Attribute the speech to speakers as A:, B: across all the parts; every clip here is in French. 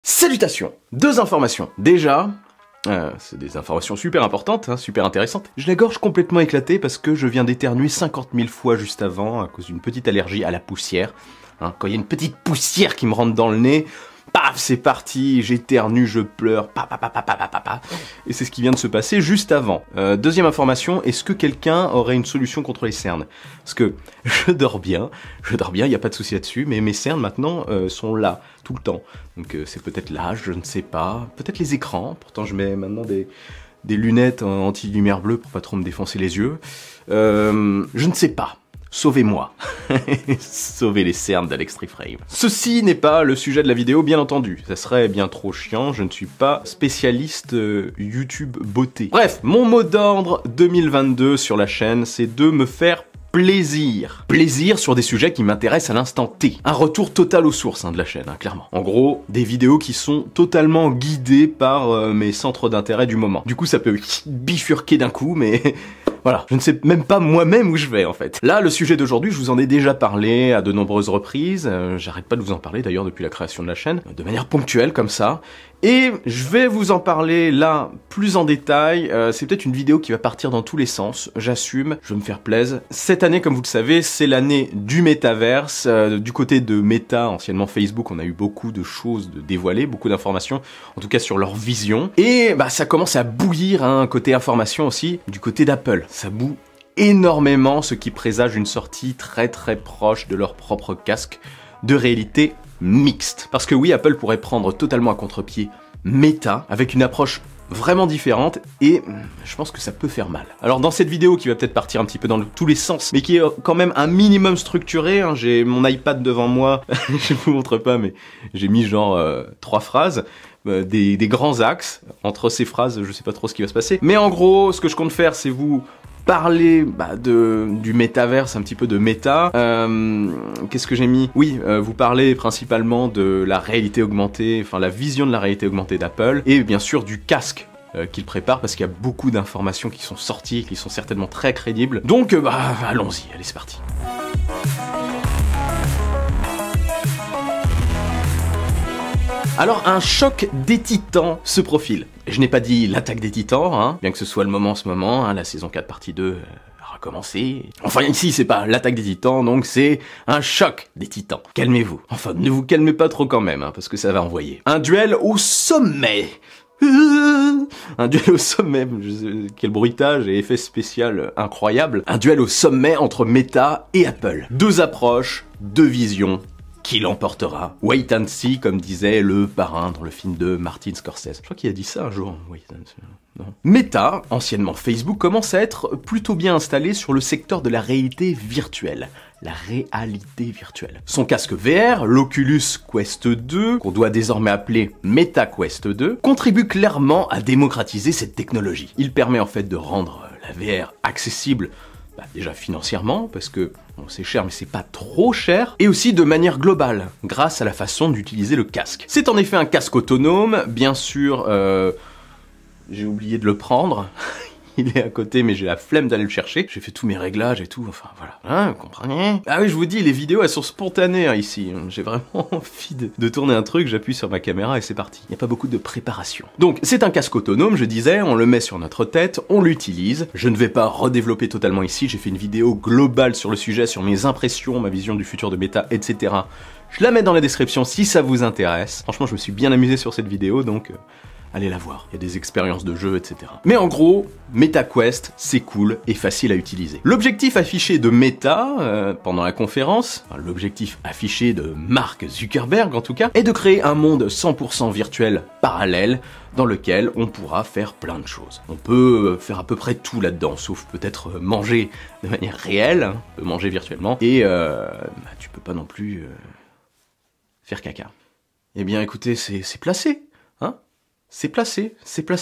A: Salutations! Deux informations. Déjà, c'est des informations super importantes, hein, super intéressantes. J'ai la gorge complètement éclatée parce que je viens d'éternuer 50 000 fois juste avant à cause d'une petite allergie à la poussière. Hein, quand il y a une petite poussière qui me rentre dans le nez, paf, c'est parti, j'éternue, je pleure, et c'est ce qui vient de se passer juste avant. Deuxième information, est-ce que quelqu'un aurait une solution contre les cernes? Parce que je dors bien, il n'y a pas de souci là-dessus, mais mes cernes maintenant sont là, tout le temps. Donc c'est peut-être l'âge, je ne sais pas, peut-être les écrans, pourtant je mets maintenant des lunettes anti-lumière bleue pour pas trop me défoncer les yeux. Je ne sais pas. Sauvez-moi. Sauvez les cernes d'AlexTriFrame. Ceci n'est pas le sujet de la vidéo, bien entendu. Ça serait bien trop chiant, je ne suis pas spécialiste YouTube beauté. Bref, mon mot d'ordre 2022 sur la chaîne, c'est de me faire plaisir. Plaisir sur des sujets qui m'intéressent à l'instant T. Un retour total aux sources de la chaîne, clairement. En gros, des vidéos qui sont totalement guidées par mes centres d'intérêt du moment. Du coup, ça peut bifurquer d'un coup, mais... Voilà, je ne sais même pas moi-même où je vais en fait. Là, le sujet d'aujourd'hui, je vous en ai déjà parlé à de nombreuses reprises, j'arrête pas de vous en parler d'ailleurs depuis la création de la chaîne, de manière ponctuelle comme ça, et je vais vous en parler là plus en détail. C'est peut-être une vidéo qui va partir dans tous les sens, j'assume, je veux me faire plaisir. Cette année, comme vous le savez, c'est l'année du métaverse. Du côté de Meta, anciennement Facebook, on a eu beaucoup de choses de dévoiler, beaucoup d'informations, en tout cas sur leur vision. Et bah ça commence à bouillir, hein, côté information aussi, du côté d'Apple. Ça boue énormément, ce qui présage une sortie très proche de leur propre casque de réalité mixte. Parce que oui, Apple pourrait prendre totalement à contre-pied Meta, avec une approche vraiment différente, et je pense que ça peut faire mal. Alors dans cette vidéo qui va peut-être partir un petit peu dans tous les sens, mais qui est quand même un minimum structuré, hein, j'ai mon iPad devant moi, je vous montre pas, mais j'ai mis genre 3 phrases, des grands axes. Entre ces phrases, je sais pas trop ce qui va se passer, mais en gros, ce que je compte faire, c'est vous parler du métaverse, un petit peu de méta. Qu'est-ce que j'ai mis? Oui, vous parlez principalement de la réalité augmentée, enfin la vision de la réalité augmentée d'Apple, et bien sûr du casque qu'il prépare, parce qu'il y a beaucoup d'informations qui sont sorties, qui sont certainement très crédibles. Donc allons-y, allez c'est parti. Alors, un choc des titans se profile. Je n'ai pas dit l'attaque des titans, hein, bien que ce soit le moment en ce moment, hein, la saison 4 partie 2 a recommencé. Enfin, ici, c'est pas l'attaque des titans, donc c'est un choc des titans. Calmez-vous. Enfin, ne vous calmez pas trop quand même, hein, parce que ça va envoyer. Un duel au sommet. Un duel au sommet, quel bruitage et effet spécial incroyable. Un duel au sommet entre Meta et Apple. Deux approches, deux visions. Qui l'emportera? Wait and see, comme disait le parrain dans le film de Martin Scorsese. Je crois qu'il a dit ça un jour. Wait and see. Non. Meta, anciennement Facebook, commence à être plutôt bien installé sur le secteur de la réalité virtuelle. La réalité virtuelle. Son casque VR, l'Oculus Quest 2, qu'on doit désormais appeler Meta Quest 2, contribue clairement à démocratiser cette technologie. Il permet en fait de rendre la VR accessible déjà financièrement, parce que bon, c'est cher mais c'est pas trop cher, et aussi de manière globale, grâce à la façon d'utiliser le casque. C'est en effet un casque autonome, bien sûr, j'ai oublié de le prendre, il est à côté mais j'ai la flemme d'aller le chercher, j'ai fait tous mes réglages et tout, enfin voilà, hein, vous comprenez? Ah oui, je vous dis, les vidéos elles sont spontanées hein, ici, j'ai vraiment envie de tourner un truc, j'appuie sur ma caméra et c'est parti. Il n'y a pas beaucoup de préparation. Donc c'est un casque autonome, je disais, on le met sur notre tête, on l'utilise. Je ne vais pas redévelopper totalement ici, j'ai fait une vidéo globale sur le sujet, sur mes impressions, ma vision du futur de Meta, etc. Je la mets dans la description si ça vous intéresse. Franchement, je me suis bien amusé sur cette vidéo, donc... allez la voir, il y a des expériences de jeu, etc. Mais en gros, MetaQuest, c'est cool et facile à utiliser. L'objectif affiché de Meta, pendant la conférence, enfin, l'objectif affiché de Mark Zuckerberg en tout cas, est de créer un monde 100% virtuel parallèle, dans lequel on pourra faire plein de choses. On peut faire à peu près tout là-dedans, sauf peut-être manger de manière réelle, hein, on peut manger virtuellement, et tu peux pas non plus faire caca. Eh bien écoutez, c'est placé, hein? C'est placé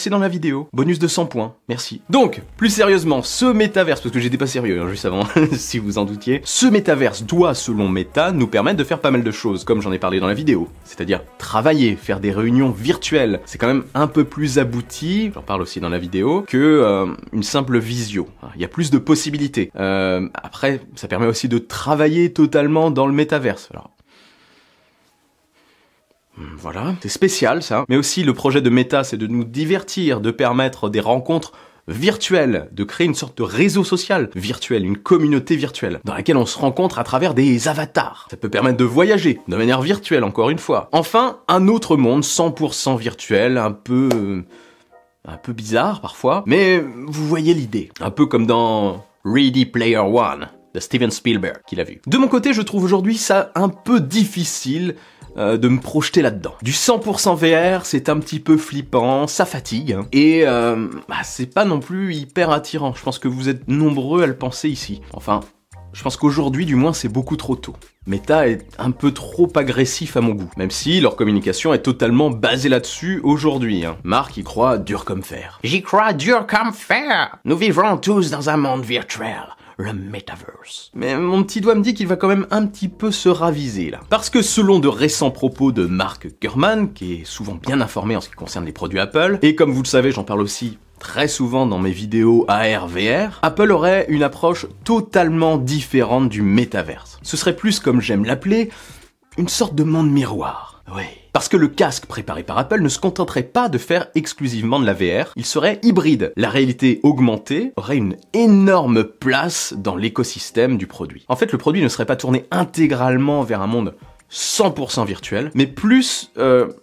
A: dans la vidéo. Bonus de 100 points, merci. Donc, plus sérieusement, ce métaverse, parce que j'étais pas sérieux hein, juste avant, si vous en doutiez, ce métaverse doit, selon Meta, nous permettre de faire pas mal de choses, comme j'en ai parlé dans la vidéo. C'est-à-dire travailler, faire des réunions virtuelles. C'est quand même un peu plus abouti, j'en parle aussi dans la vidéo, que une simple visio. Il y a plus de possibilités. Après, ça permet aussi de travailler totalement dans le métaverse. Alors, Voilà, c'est spécial ça. Mais aussi le projet de Meta, c'est de nous divertir, de permettre des rencontres virtuelles, de créer une sorte de réseau social virtuel, une communauté virtuelle, dans laquelle on se rencontre à travers des avatars. Ça peut permettre de voyager, de manière virtuelle encore une fois. Enfin, un autre monde 100% virtuel, un peu bizarre parfois, mais vous voyez l'idée. Un peu comme dans Ready Player One de Steven Spielberg, qu'il a vu. De mon côté, je trouve aujourd'hui ça un peu difficile de me projeter là-dedans. Du 100% VR, c'est un petit peu flippant, ça fatigue, hein. Et c'est pas non plus hyper attirant. Je pense que vous êtes nombreux à le penser ici. Enfin, je pense qu'aujourd'hui, du moins, c'est beaucoup trop tôt. Meta est un peu trop agressif à mon goût, même si leur communication est totalement basée là-dessus aujourd'hui, hein. Mark y croit dur comme fer. J'y crois dur comme fer. Nous vivrons tous dans un monde virtuel. Le Metaverse. Mais mon petit doigt me dit qu'il va quand même un petit peu se raviser là. Parce que selon de récents propos de Mark Gurman, qui est souvent bien informé en ce qui concerne les produits Apple, et comme vous le savez, j'en parle aussi très souvent dans mes vidéos AR/VR, Apple aurait une approche totalement différente du Metaverse. Ce serait plus, comme j'aime l'appeler, une sorte de monde miroir. Oui. Parce que le casque préparé par Apple ne se contenterait pas de faire exclusivement de la VR, il serait hybride. La réalité augmentée aurait une énorme place dans l'écosystème du produit. En fait, le produit ne serait pas tourné intégralement vers un monde 100% virtuel, mais plus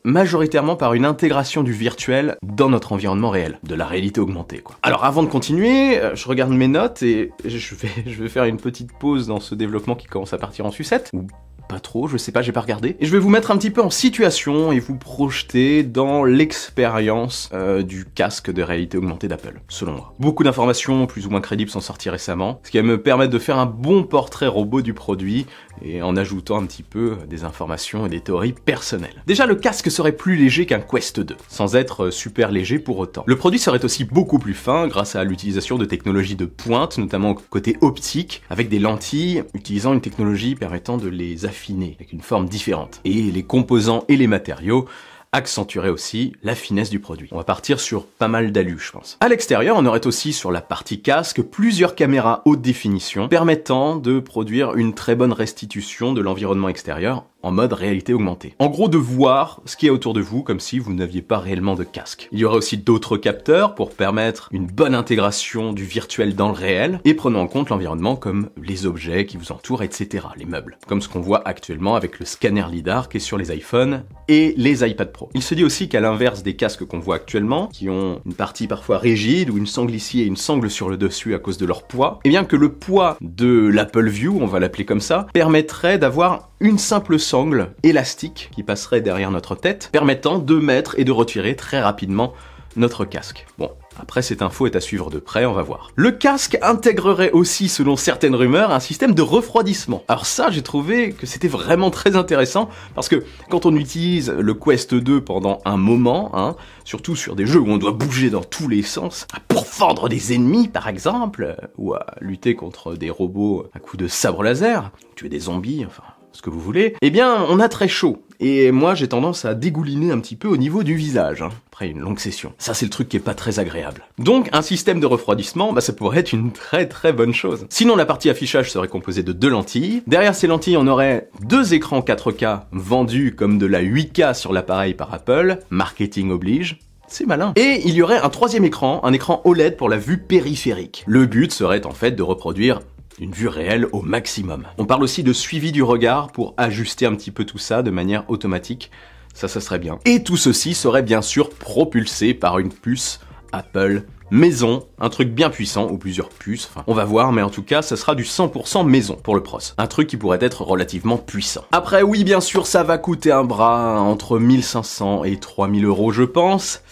A: majoritairement par une intégration du virtuel dans notre environnement réel, de la réalité augmentée, quoi. Alors avant de continuer, je regarde mes notes et je vais faire une petite pause dans ce développement qui commence à partir en sucette, ou pas trop, je sais pas, j'ai pas regardé. Et je vais vous mettre un petit peu en situation et vous projeter dans l'expérience du casque de réalité augmentée d'Apple, selon moi. Beaucoup d'informations plus ou moins crédibles sont sorties récemment, ce qui va me permettre de faire un bon portrait robot du produit et en ajoutant un petit peu des informations et des théories personnelles. Déjà, le casque serait plus léger qu'un Quest 2, sans être super léger pour autant. Le produit serait aussi beaucoup plus fin grâce à l'utilisation de technologies de pointe, notamment côté optique, avec des lentilles utilisant une technologie permettant de les affiner avec une forme différente. Et les composants et les matériaux accentuerait aussi la finesse du produit. On va partir sur pas mal d'alus, je pense. À l'extérieur, on aurait aussi sur la partie casque plusieurs caméras haute définition permettant de produire une très bonne restitution de l'environnement extérieur en mode réalité augmentée. En gros, de voir ce qui est autour de vous comme si vous n'aviez pas réellement de casque. Il y aura aussi d'autres capteurs pour permettre une bonne intégration du virtuel dans le réel et prenant en compte l'environnement comme les objets qui vous entourent, etc. Les meubles. Comme ce qu'on voit actuellement avec le scanner LiDAR qui est sur les iPhones et les iPad Pro. Il se dit aussi qu'à l'inverse des casques qu'on voit actuellement, qui ont une partie parfois rigide ou une sangle ici et une sangle sur le dessus à cause de leur poids, et bien que le poids de l'Apple View, on va l'appeler comme ça, permettrait d'avoir une simple sangle élastique qui passerait derrière notre tête, permettant de mettre et de retirer très rapidement notre casque. Bon, après cette info est à suivre de près, on va voir. Le casque intégrerait aussi, selon certaines rumeurs, un système de refroidissement. Alors ça, j'ai trouvé que c'était vraiment très intéressant, parce que quand on utilise le Quest 2 pendant un moment, surtout sur des jeux où on doit bouger dans tous les sens, pour fendre des ennemis par exemple, ou à lutter contre des robots à coups de sabre laser, tuer des zombies, enfin ce que vous voulez, eh bien on a très chaud. Et moi j'ai tendance à dégouliner un petit peu au niveau du visage, après une longue session. Ça c'est le truc qui est pas très agréable. Donc un système de refroidissement, ça pourrait être une très très bonne chose. Sinon la partie affichage serait composée de 2 lentilles. Derrière ces lentilles on aurait 2 écrans 4K vendus comme de la 8K sur l'appareil par Apple, marketing oblige. C'est malin. Et il y aurait un 3e écran, un écran OLED pour la vue périphérique. Le but serait en fait de reproduire une vue réelle au maximum. On parle aussi de suivi du regard pour ajuster un petit peu tout ça de manière automatique. Ça serait bien. Et tout ceci serait bien sûr propulsé par une puce Apple maison, un truc bien puissant, ou plusieurs puces, enfin, on va voir, mais en tout cas, ça sera du 100% maison pour le pros. Un truc qui pourrait être relativement puissant. Après, oui, bien sûr, ça va coûter un bras, entre 1500 et 3000 euros, je pense.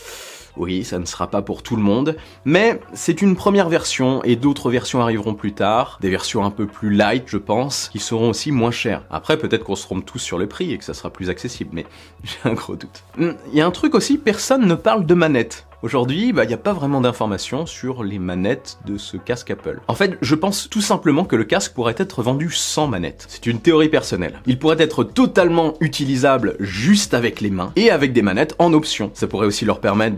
A: Oui, ça ne sera pas pour tout le monde, mais c'est une première version et d'autres versions arriveront plus tard, des versions un peu plus light je pense, qui seront aussi moins chères. Après peut-être qu'on se trompe tous sur le prix et que ça sera plus accessible, mais j'ai un gros doute. Il y a un truc aussi, personne ne parle de manette. Aujourd'hui, il n'y a pas vraiment d'informations sur les manettes de ce casque Apple. En fait, je pense tout simplement que le casque pourrait être vendu sans manette. C'est une théorie personnelle. Il pourrait être totalement utilisable juste avec les mains et avec des manettes en option. Ça pourrait aussi leur permettre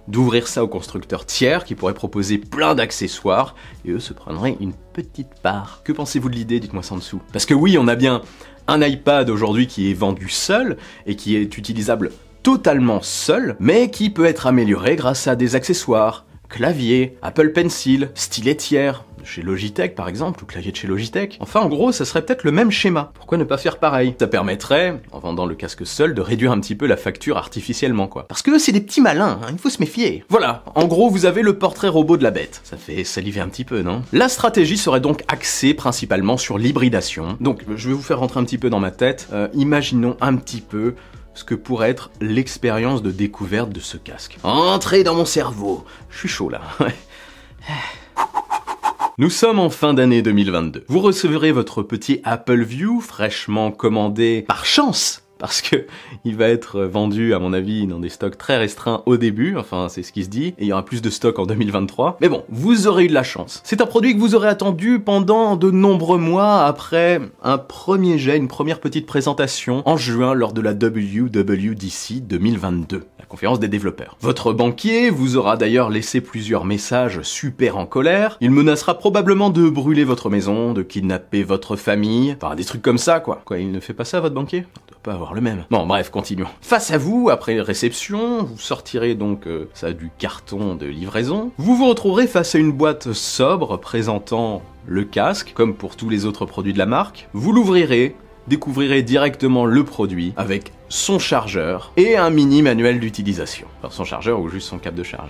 A: d'ouvrir ça aux constructeurs tiers qui pourraient proposer plein d'accessoires et eux se prendraient une petite part. Que pensez-vous de l'idée? Dites-moi ça en dessous. Parce que oui, on a bien Un iPad aujourd'hui qui est vendu seul et qui est utilisable totalement seul, mais qui peut être amélioré grâce à des accessoires, clavier, Apple Pencil, stylet tiers, chez Logitech par exemple, ou clavier de chez Logitech. Enfin en gros, ça serait peut-être le même schéma. Pourquoi ne pas faire pareil? Ça permettrait, en vendant le casque seul, de réduire un petit peu la facture artificiellement quoi. Parce que c'est des petits malins, hein, il faut se méfier. Voilà, en gros vous avez le portrait robot de la bête. Ça fait saliver un petit peu, non? La stratégie serait donc axée principalement sur l'hybridation. Donc je vais vous faire rentrer un petit peu dans ma tête. Imaginons un petit peu ce que pourrait être l'expérience de découverte de ce casque. Entrez dans mon cerveau. Je suis chaud là. Nous sommes en fin d'année 2022. Vous recevrez votre petit Apple View fraîchement commandé par chance, parce que il va être vendu, à mon avis, dans des stocks très restreints au début, enfin c'est ce qui se dit, et il y aura plus de stocks en 2023. Mais bon, vous aurez eu de la chance. C'est un produit que vous aurez attendu pendant de nombreux mois après un premier jet, une première petite présentation en juin lors de la WWDC 2022, la conférence des développeurs. Votre banquier vous aura d'ailleurs laissé plusieurs messages super en colère. Il menacera probablement de brûler votre maison, de kidnapper votre famille, enfin des trucs comme ça quoi. Quoi, il ne fait pas ça votre banquier? On doit pas avoir le même. Bon bref, continuons. Face à vous, après réception, vous sortirez donc ça du carton de livraison. Vous vous retrouverez face à une boîte sobre présentant le casque, comme pour tous les autres produits de la marque. Vous l'ouvrirez, découvrirez directement le produit avec son chargeur et un mini manuel d'utilisation. Enfin son chargeur ou juste son câble de charge.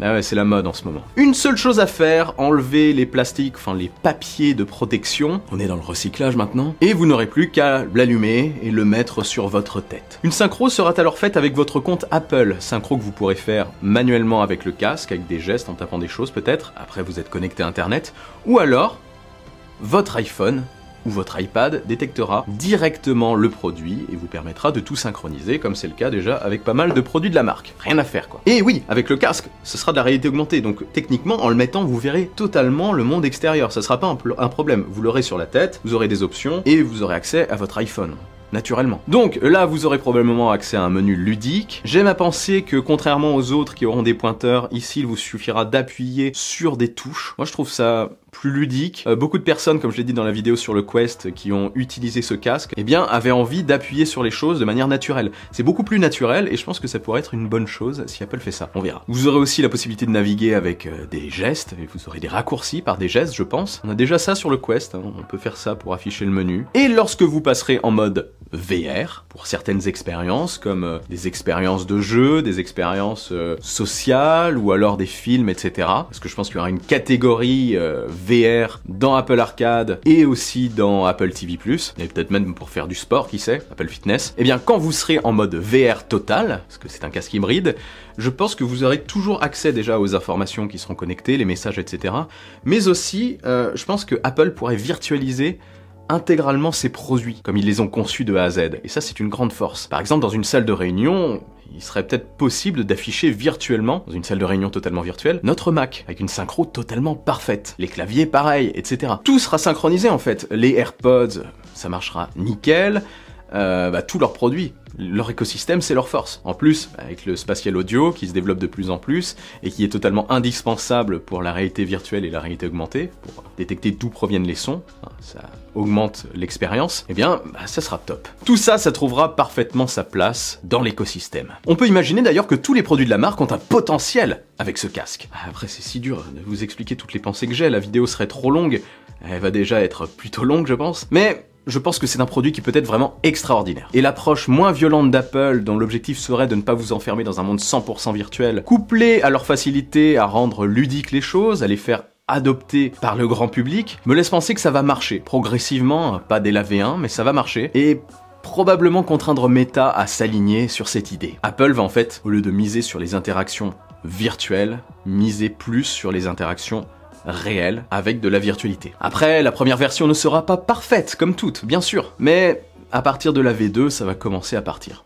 A: Ah ouais, c'est la mode en ce moment. Une seule chose à faire, enlever les plastiques, enfin les papiers de protection. On est dans le recyclage maintenant. Et vous n'aurez plus qu'à l'allumer et le mettre sur votre tête. Une synchro sera alors faite avec votre compte Apple. Synchro que vous pourrez faire manuellement avec le casque, avec des gestes, en tapant des choses peut-être. Après vous êtes connecté à Internet. Ou alors, votre iPhone ou votre iPad détectera directement le produit et vous permettra de tout synchroniser, comme c'est le cas déjà avec pas mal de produits de la marque. Rien à faire quoi. Et oui, avec le casque, ce sera de la réalité augmentée, donc techniquement, en le mettant, vous verrez totalement le monde extérieur. Ça sera pas un problème. Vous l'aurez sur la tête, vous aurez des options et vous aurez accès à votre iPhone. Naturellement. Donc là, vous aurez probablement accès à un menu ludique. J'aime à penser que contrairement aux autres qui auront des pointeurs, ici il vous suffira d'appuyer sur des touches. Moi je trouve ça plus ludique. Beaucoup de personnes, comme je l'ai dit dans la vidéo sur le Quest, qui ont utilisé ce casque, eh bien avaient envie d'appuyer sur les choses de manière naturelle. C'est beaucoup plus naturel et je pense que ça pourrait être une bonne chose si Apple fait ça. On verra. Vous aurez aussi la possibilité de naviguer avec des gestes et vous aurez des raccourcis par des gestes, je pense. On a déjà ça sur le Quest, hein. On peut faire ça pour afficher le menu. Et lorsque vous passerez en mode VR, pour certaines expériences, comme des expériences de jeu, des expériences sociales, ou alors des films, etc. Parce que je pense qu'il y aura une catégorie VR dans Apple Arcade, et aussi dans Apple TV+, et peut-être même pour faire du sport, qui sait, Apple Fitness. Et bien quand vous serez en mode VR total, parce que c'est un casque hybride, je pense que vous aurez toujours accès déjà aux informations qui seront connectées, les messages, etc. Mais aussi, je pense que Apple pourrait virtualiser intégralement ses produits, comme ils les ont conçus de A à Z. Et ça, c'est une grande force. Par exemple, dans une salle de réunion, il serait peut-être possible d'afficher virtuellement, dans une salle de réunion totalement virtuelle, notre Mac, avec une synchro totalement parfaite. Les claviers, pareil, etc. Tout sera synchronisé, en fait. Les AirPods, ça marchera nickel. Tous leurs produits, leur écosystème, c'est leur force. En plus, avec le spatial audio qui se développe de plus en plus et qui est totalement indispensable pour la réalité virtuelle et la réalité augmentée, pour détecter d'où proviennent les sons, ça augmente l'expérience, eh bien, ça sera top. Tout ça, ça trouvera parfaitement sa place dans l'écosystème. On peut imaginer d'ailleurs que tous les produits de la marque ont un potentiel avec ce casque. Après, c'est si dur de vous expliquer toutes les pensées que j'ai, la vidéo serait trop longue, elle va déjà être plutôt longue, je pense, mais je pense que c'est un produit qui peut être vraiment extraordinaire. Et l'approche moins violente d'Apple, dont l'objectif serait de ne pas vous enfermer dans un monde 100% virtuel, couplée à leur facilité à rendre ludiques les choses, à les faire adopter par le grand public, me laisse penser que ça va marcher. Progressivement, pas dès la V1, mais ça va marcher. Et probablement contraindre Meta à s'aligner sur cette idée. Apple va en fait, au lieu de miser sur les interactions virtuelles, miser plus sur les interactions réel avec de la virtualité. Après, la première version ne sera pas parfaite, comme toutes, bien sûr, mais à partir de la V2, ça va commencer à partir.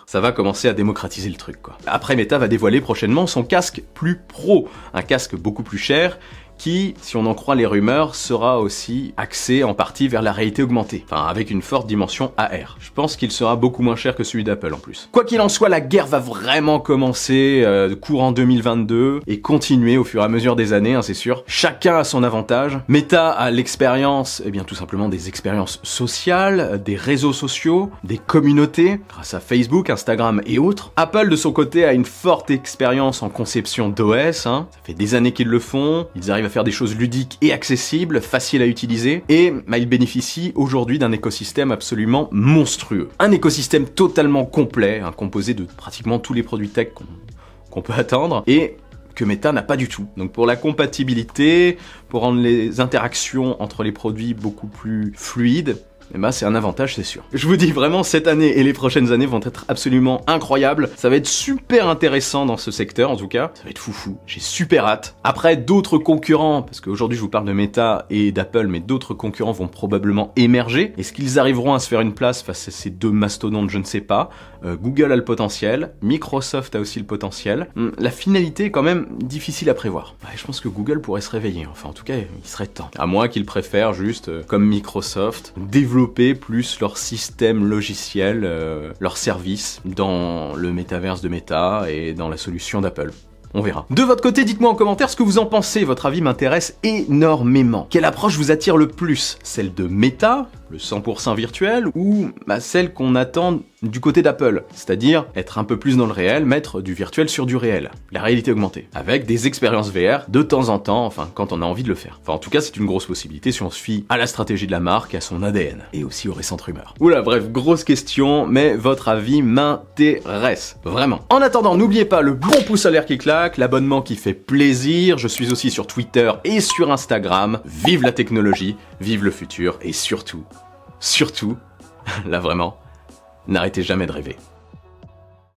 A: Ça va commencer à démocratiser le truc, quoi. Après, Meta va dévoiler prochainement son casque plus pro, un casque beaucoup plus cher, qui, si on en croit les rumeurs, sera aussi axé en partie vers la réalité augmentée, enfin avec une forte dimension AR. Je pense qu'il sera beaucoup moins cher que celui d'Apple en plus. Quoi qu'il en soit, la guerre va vraiment commencer courant 2022 et continuer au fur et à mesure des années, hein, c'est sûr. Chacun a son avantage. Meta a l'expérience, eh bien tout simplement des expériences sociales, des réseaux sociaux, des communautés, grâce à Facebook, Instagram et autres. Apple de son côté a une forte expérience en conception d'OS, hein. Ça fait des années qu'ils le font, ils arrivent à faire des choses ludiques et accessibles, faciles à utiliser, et ils bénéficient aujourd'hui d'un écosystème absolument monstrueux. Un écosystème totalement complet, hein, composé de pratiquement tous les produits tech qu'on peut attendre, et que Meta n'a pas du tout. Donc pour la compatibilité, pour rendre les interactions entre les produits beaucoup plus fluides, eh ben c'est un avantage, c'est sûr. Je vous dis vraiment, cette année et les prochaines années vont être absolument incroyables. Ça va être super intéressant dans ce secteur, en tout cas. Ça va être foufou. J'ai super hâte. Après, d'autres concurrents, parce qu'aujourd'hui je vous parle de Meta et d'Apple, mais d'autres concurrents vont probablement émerger. Est-ce qu'ils arriveront à se faire une place face à ces deux mastodontes? Je ne sais pas. Google a le potentiel. Microsoft a aussi le potentiel. La finalité est quand même difficile à prévoir. Ouais, je pense que Google pourrait se réveiller. Enfin, en tout cas, il serait temps. À moins qu'ils préfèrent juste, comme Microsoft, développer plus leur système logiciel, leurs services dans le métaverse de Meta et dans la solution d'Apple. On verra. De votre côté, dites-moi en commentaire ce que vous en pensez. Votre avis m'intéresse énormément. Quelle approche vous attire le plus? Celle de Meta, le 100% virtuel, ou celle qu'on attend du côté d'Apple, c'est-à-dire être un peu plus dans le réel, mettre du virtuel sur du réel, la réalité augmentée, avec des expériences VR de temps en temps, enfin quand on a envie de le faire. Enfin en tout cas c'est une grosse possibilité si on se fie à la stratégie de la marque, à son ADN, et aussi aux récentes rumeurs. Oula bref, grosse question, mais votre avis m'intéresse, vraiment. En attendant, n'oubliez pas le bon pouce à l'air qui claque, l'abonnement qui fait plaisir, je suis aussi sur Twitter et sur Instagram, vive la technologie, vive le futur, et surtout, là vraiment, n'arrêtez jamais de rêver.